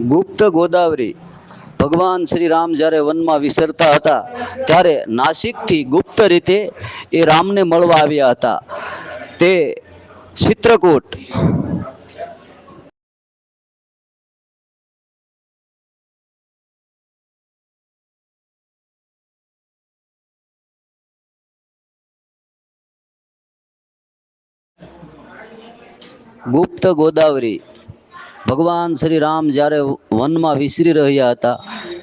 ગુપ્ત ગોદાવરી. ભગવાન શ્રી રામ જ્યારે વનમાં વિચરતા હતા ત્યારે નાસિકથી ગુપ્ત રીતે એ રામને મળવા આવ્યા હતા. તે ચિત્રકૂટ. ગુપ્ત ગોદાવરી. ભગવાન શ્રી રામ જ્યારે વનમાં વિચરી રહ્યા હતા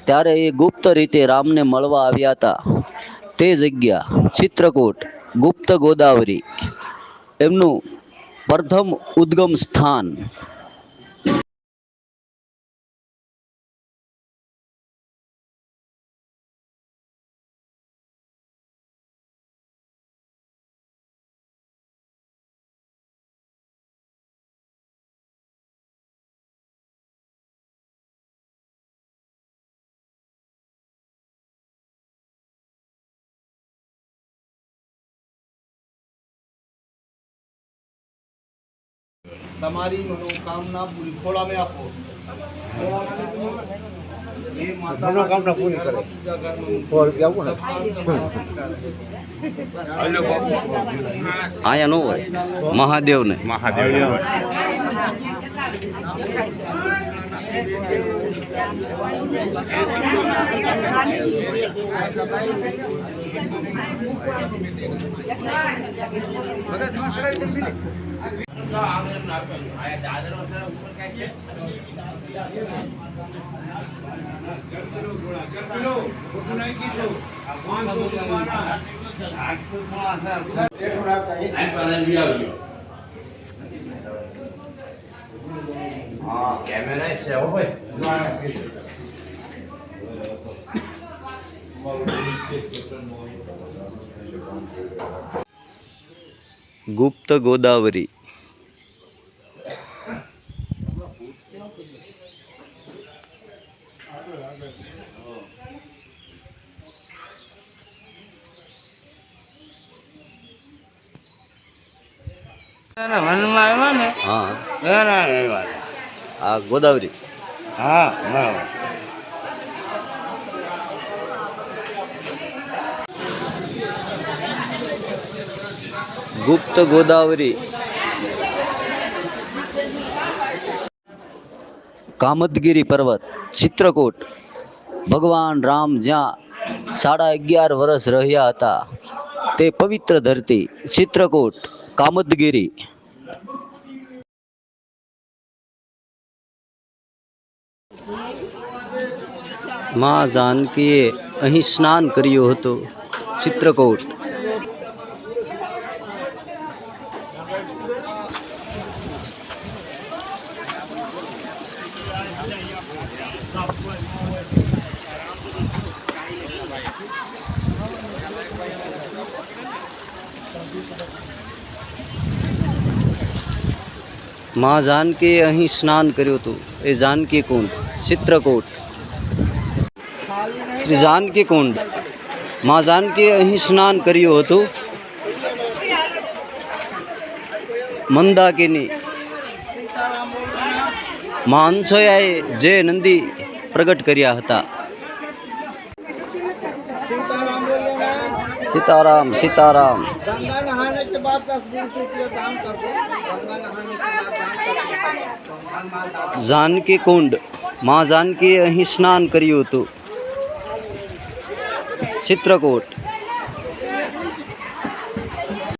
ત્યારે એ ગુપ્ત રીતે રામને મળવા આવ્યા હતા. તે જગ્યા ચિત્રકૂટ, ગુપ્ત ગોદાવરી એમનું પ્રથમ ઉદ્ગમ સ્થાન. તમારી મનોકામના ખોળામે આપો. મનોકામના પૂરી કરે. આયા નો હોય મહાદેવને. કેમેરા છે હોય. ગુપ્ત ગોદાવરી. આ ગોદાવરી. ગુપ્ત ગોદાવરી. કામદગીરી પર્વત, ચિત્રકૂટ. ભગવાન રામ જ્યાં 11.5 વર્ષ રહ્યા હતા તે પવિત્ર ધરતી ચિત્રકૂટ, કામદગીરી. માં જાનકીએ અહીં સ્નાન કર્યું હતું ચિત્રકૂટ. માં જાનકીએ અહીં સ્નાન કર્યું હતું એ જાનકી કુંડ ચિત્રકૂટ. શ્રી જાનકી કુંડ. માં જાનકીએ અહીં સ્નાન કર્યું હતું. મંદાકિની. માં અનસૂયાએ જે નંદી પ્રગટ કર્યા હતા. सीताराम सीताराम. गंगा नहाने के बाद 10 दिन सूर्य दान कर दो. गंगा नहाने के बाद दान कर दो. जानकी कुंड. माँ जानकीએ અહીં સ્નાન કર્યું હતું ચિત્રકૂટ.